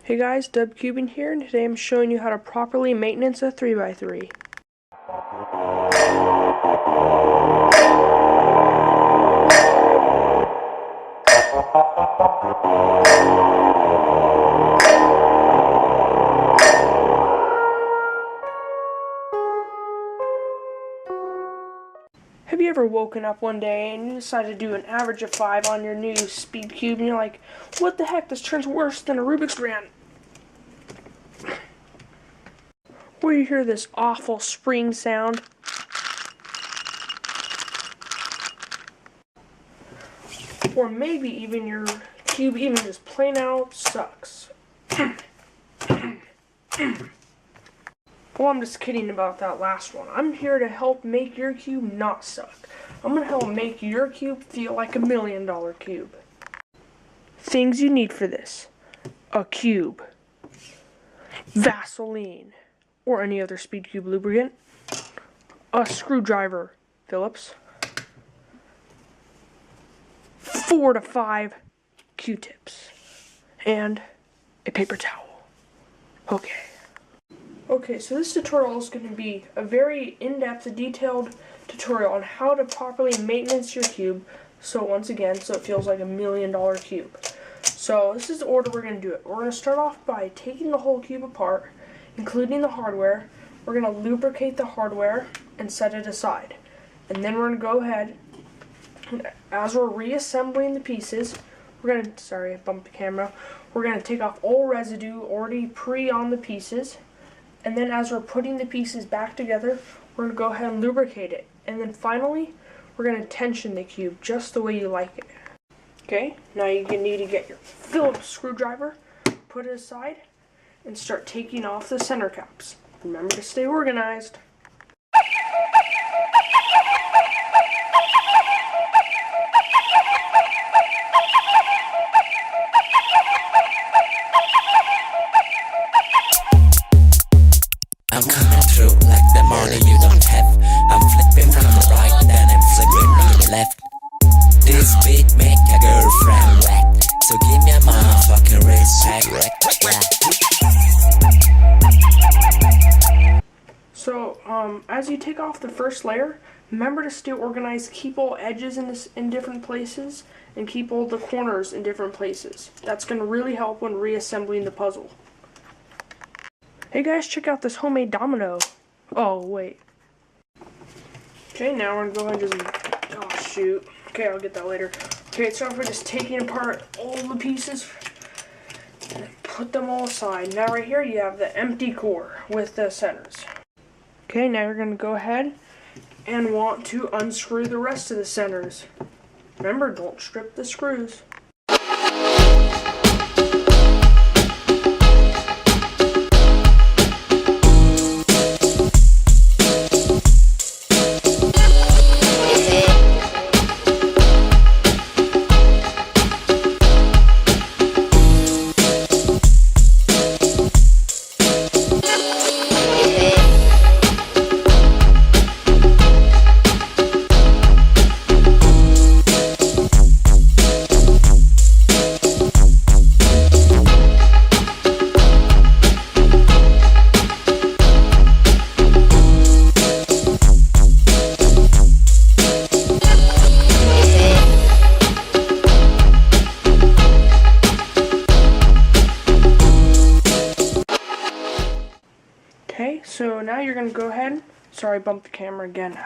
Hey guys, DubCubing here, and today I'm showing you how to properly maintenance a 3x3. Have you ever woken up one day and you decided to do an average of 5 on your new speed cube and you're like, what the heck, this turns worse than a Rubik's Grand? Or you hear this awful spring sound. Or maybe even your cube even just plain out sucks. Well, I'm just kidding about that last one. I'm here to help make your cube not suck. I'm going to help make your cube feel like $1 million cube. Things you need for this: a cube, Vaseline, or any other speed cube lubricant, a screwdriver, Phillips, 4 to 5 Q-tips, and a paper towel. Okay, so this tutorial is going to be a very in-depth, detailed tutorial on how to properly maintenance your cube, so it feels like $1 million cube. So this is the order we're going to do it. We're going to start off by taking the whole cube apart, including the hardware. We're going to lubricate the hardware and set it aside. And then we're going to go ahead, as we're reassembling the pieces, we're going to, sorry, I bumped the camera. We're going to take off all residue already on the pieces. And then as we're putting the pieces back together, we're going to go ahead and lubricate it. And then finally, we're going to tension the cube just the way you like it. Okay, now you need to get your Phillips screwdriver, put it aside, and start taking off the center caps. Remember to stay organized. I'm coming through like the money you don't have. I'm flipping from the right, then I'm flipping to the left. This beat make a girlfriend wet, so give me a motherfucking respect. So, as you take off the first layer, remember to stay organized. Keep all edges in different places, and keep all the corners in different places. That's going to really help when reassembling the puzzle. Hey guys, check out this homemade domino. Oh, wait. Okay, now we're going to go ahead and just... Oh, shoot. Okay, I'll get that later. Okay, so we're just taking apart all the pieces and put them all aside. Now right here you have the empty core with the centers. Okay, now you're going to go ahead and want to unscrew the rest of the centers. Remember, don't strip the screws. Okay, so now you're going to go ahead, sorry, bumped the camera again.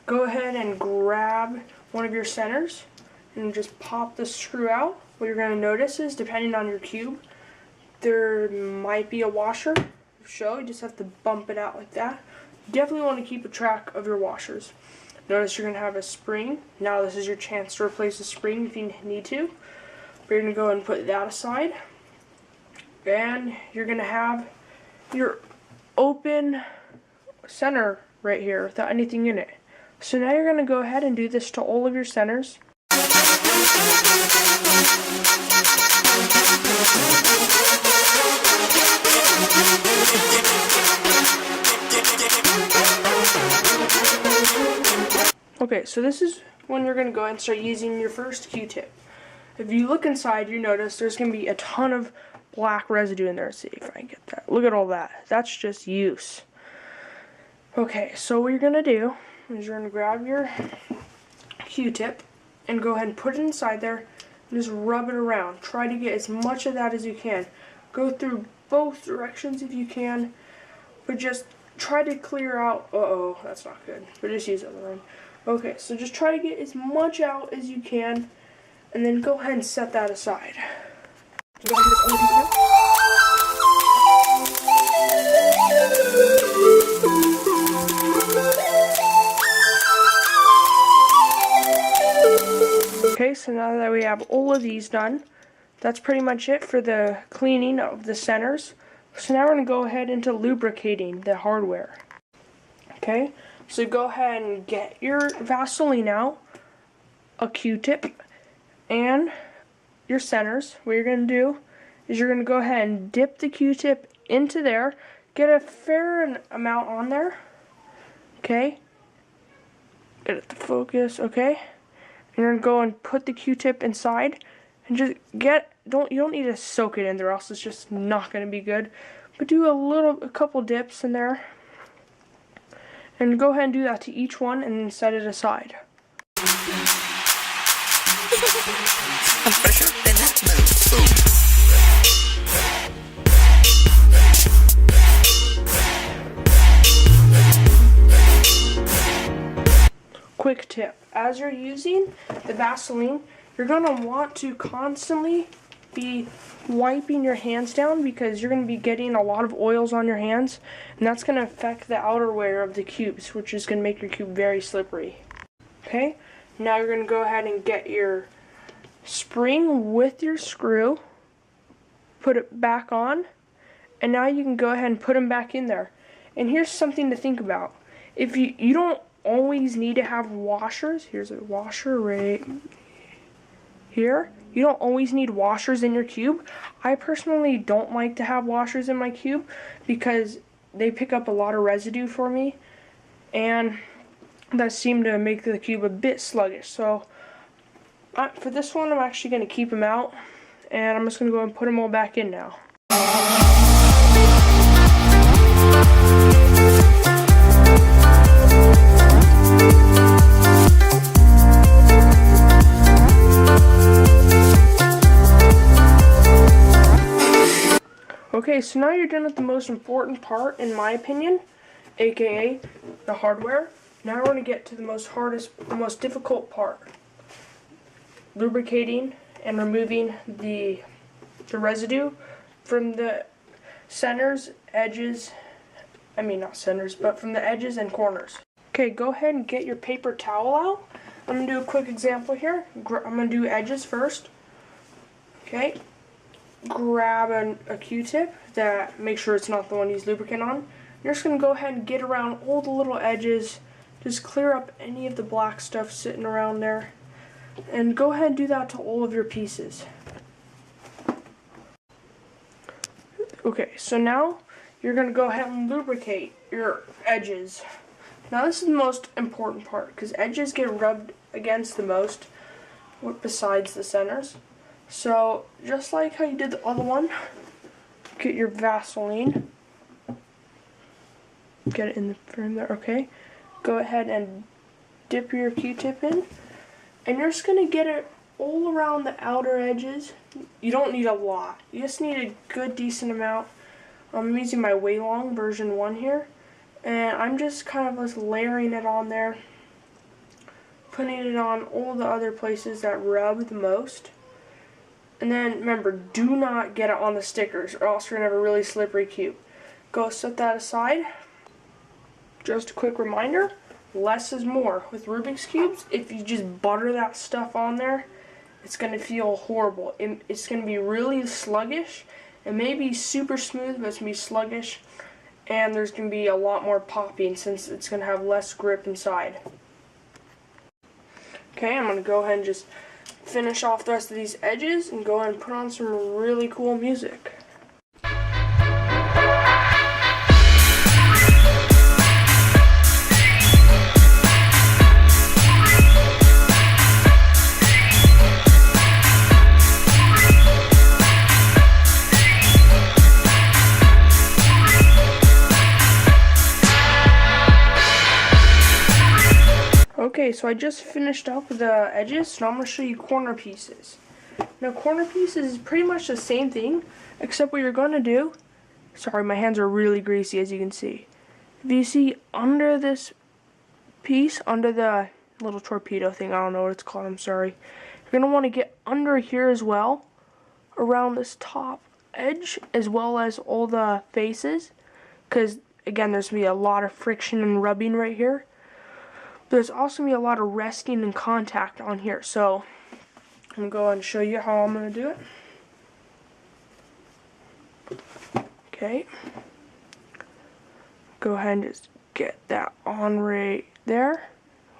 Go ahead and grab one of your centers and just pop the screw out. What you're going to notice is, depending on your cube, there might be a washer. You just have to bump it out like that. You definitely want to keep a track of your washers. Notice you're going to have a spring. Now this is your chance to replace the spring if you need to. But you're going to go and put that aside. And you're going to have your open center right here without anything in it. So now you're going to go ahead and do this to all of your centers. Okay, so this is when you're going to go ahead and start using your first Q-tip. If you look inside, you notice there's going to be a ton of black residue in there. Let's see if I can get that. Look at all that. That's just use. Okay, so what you're going to do is you're going to grab your Q-tip and go ahead and put it inside there and just rub it around. Try to get as much of that as you can. Go through both directions if you can, but just try to clear out. Uh-oh, that's not good. But just use it on the line. Okay, so just try to get as much out as you can, and then go ahead and set that aside. Go ahead and just open it up. Okay, so now that we have all of these done, that's pretty much it for the cleaning of the centers. So now we're going to go ahead into lubricating the hardware. Okay, so go ahead and get your Vaseline out, a Q-tip, and your centers. What you're going to do is you're going to go ahead and dip the Q-tip into there, get a fair amount on there. Okay, get it to focus. Okay. And you're going to go and put the Q-tip inside and just you don't need to soak it in there, else it's just not going to be good. But do a couple dips in there. And go ahead and do that to each one and then set it aside. Quick tip, as you're using the Vaseline, you're going to want to constantly be wiping your hands down because you're going to be getting a lot of oils on your hands, and that's going to affect the outerwear of the cubes, which is going to make your cube very slippery. Okay, now you're going to go ahead and get your spring with your screw, put it back on, and now you can go ahead and put them back in there. And here's something to think about. If you don't always need to have washers. Here's a washer right here. You don't always need washers in your cube. I personally don't like to have washers in my cube because they pick up a lot of residue for me, and that seemed to make the cube a bit sluggish. So for this one, I'm actually going to keep them out, and I'm just going to go and put them all back in now. Okay, so now you're done with the most important part, in my opinion, aka the hardware. Now we're going to get to the most difficult part. Lubricating and removing the residue from the centers, edges, not centers, but from the edges and corners. Okay, go ahead and get your paper towel out. I'm going to do a quick example here. I'm going to do edges first. Okay. Grab a Q-tip make sure it's not the one you use lubricant on. You're just going to go ahead and get around all the little edges. Just clear up any of the black stuff sitting around there. And go ahead and do that to all of your pieces. Okay, so now you're going to go ahead and lubricate your edges. Now this is the most important part because edges get rubbed against the most besides the centers. So, just like how you did the other one, get your Vaseline, get it in the frame there, okay? Go ahead and dip your Q-tip in, and you're just going to get it all around the outer edges. You don't need a lot, you just need a good decent amount. I'm using my weilong version 1 here, and I'm just kind of just layering it on there, putting it on all the other places that rub the most. And then remember, do not get it on the stickers or else you're going to have a really slippery cube. Go set that aside. Just a quick reminder, less is more. With Rubik's Cubes, if you just butter that stuff on there, it's going to feel horrible. It's going to be really sluggish. It may be super smooth, but it's going to be sluggish. And there's going to be a lot more popping since it's going to have less grip inside. Okay, I'm going to go ahead and just finish off the rest of these edges and go ahead and put on some really cool music. Okay, so I just finished up the edges, so now I'm going to show you corner pieces. Now corner pieces is pretty much the same thing, except what you're going to do, sorry my hands are really greasy as you can see. If you see under this piece, under the little torpedo thing, I don't know what it's called, I'm sorry. You're going to want to get under here as well, around this top edge, as well as all the faces, because again there's going to be a lot of friction and rubbing right here. There's also going to be a lot of resting and contact on here, so I'm going to go ahead and show you how I'm going to do it. Okay. Go ahead and just get that on right there.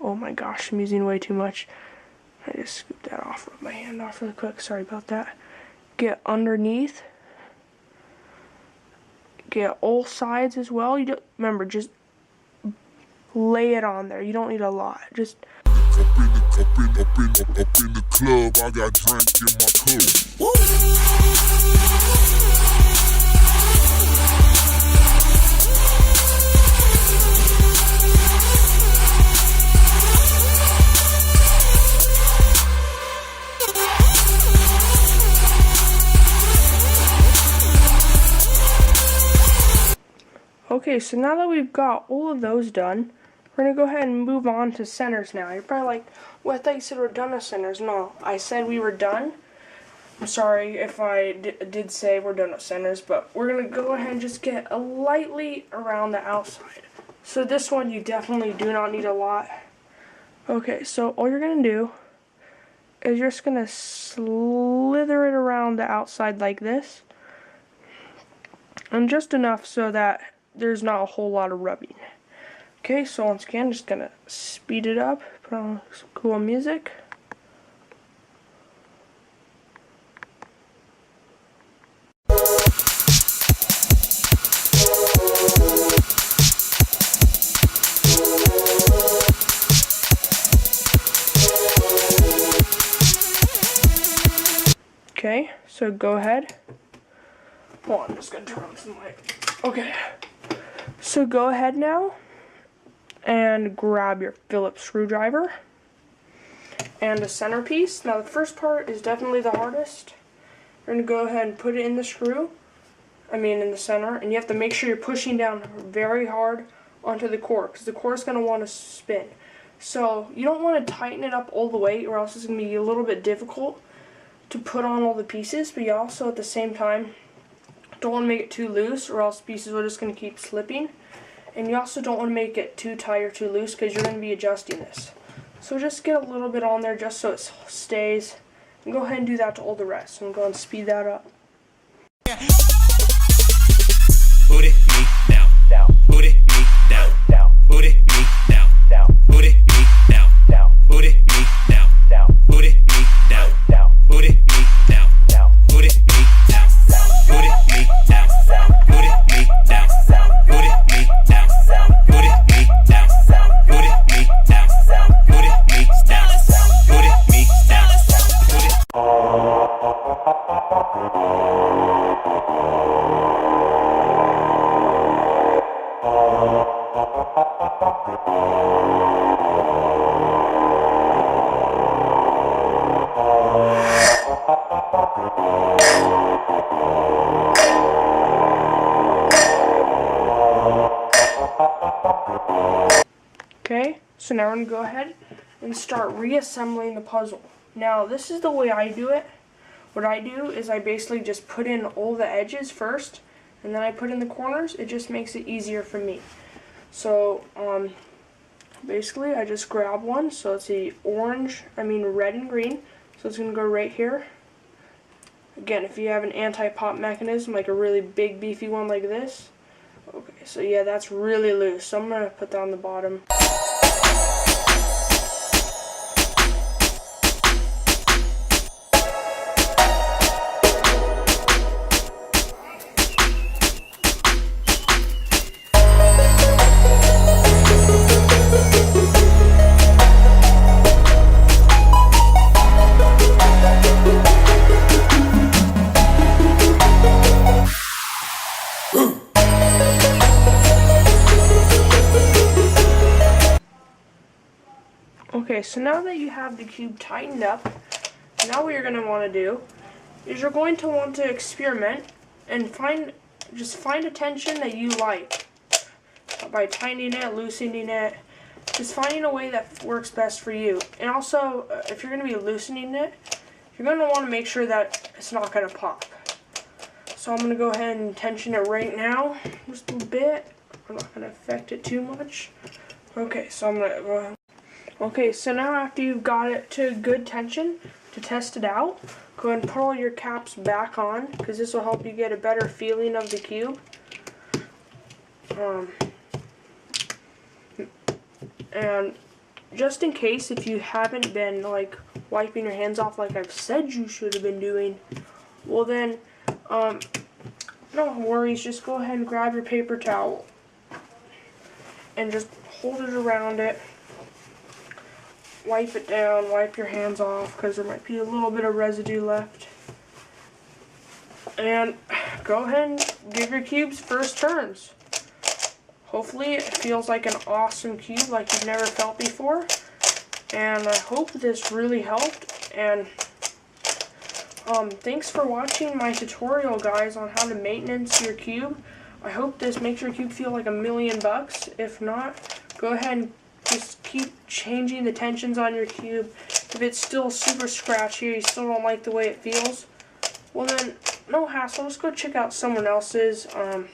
Oh my gosh, I'm using way too much. I just scooped that off, rub my hand off really quick, sorry about that. Get underneath. Get all sides as well. You don't, remember, just lay it on there. You don't need a lot. Just up in the club, I got drink in my cup. Woo! Okay, so now that we've got all of those done, we're going to go ahead and move on to centers now. You're probably like, well, I thought you said we're done with centers. No, I said we were done. I'm sorry if I did say we're done with centers, but we're going to go ahead and just get lightly around the outside. So this one you definitely do not need a lot. Okay, so all you're going to do is you're just going to slither it around the outside like this. And just enough so that there's not a whole lot of rubbing. Okay, so once again, just gonna speed it up, put on some cool music. Okay, so go ahead. Oh, I'm just gonna turn on some light. Okay, so go ahead now and grab your Phillips screwdriver and a centerpiece. Now the first part is definitely the hardest. You're gonna go ahead and put it in the screw, in the center, and you have to make sure you're pushing down very hard onto the core, because the core is gonna want to spin. So you don't want to tighten it up all the way, or else it's gonna be a little bit difficult to put on all the pieces, but you also at the same time don't want to make it too loose, or else pieces are just going to keep slipping. And you also don't want to make it too tight or too loose, because you're going to be adjusting this. So just get a little bit on there just so it stays. And go ahead and do that to all the rest. And go and speed that up. Put it me down, down. Put it me down, down. Put it me down, down. Put it me down, down. Put it me down, down. Put it me down, down. Put it me down, down. Put it me down, down. Put it me down, down. Put it me down, down. Put it me down, down. Put it me down, down. Put it me down, down. Put it me down, down. Put it me down, down. Put it. Okay, so now we're going to go ahead and start reassembling the puzzle. Now this is the way I do it. What I do is I basically just put in all the edges first, and then I put in the corners. It just makes it easier for me. So basically I just grab one, so it's the red and green, so it's going to go right here. Again, if you have an anti-pop mechanism, like a really big beefy one like this. Okay, so yeah, that's really loose, so I'm going to put that on the bottom. Okay, so now that you have the cube tightened up, now what you're going to want to do is you're going to want to experiment and just find a tension that you like by tightening it, loosening it, just finding a way that works best for you. And also, if you're going to be loosening it, you're going to want to make sure that it's not going to pop. So I'm going to go ahead and tension it right now, just a little bit. I'm not going to affect it too much. Okay, so I'm going to go ahead. Okay, so now after you've got it to good tension, to test it out, go ahead and put all your caps back on, because this will help you get a better feeling of the cube. And just in case, if you haven't been like wiping your hands off like I've said you should have been doing, well then, no worries, just go ahead and grab your paper towel and just hold it around it. Wipe it down, wipe your hands off because there might be a little bit of residue left. And go ahead and give your cubes first turns. Hopefully it feels like an awesome cube like you've never felt before. And I hope this really helped. And thanks for watching my tutorial, guys, on how to maintenance your cube. I hope this makes your cube feel like $1,000,000. If not, go ahead and just keep changing the tensions on your cube. If it's still super scratchy or you still don't like the way it feels, well then, no hassle, just go check out someone else's. I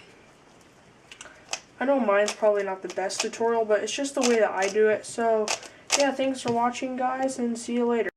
know mine's probably not the best tutorial, but it's just the way that I do it. So, yeah, thanks for watching, guys, and see you later.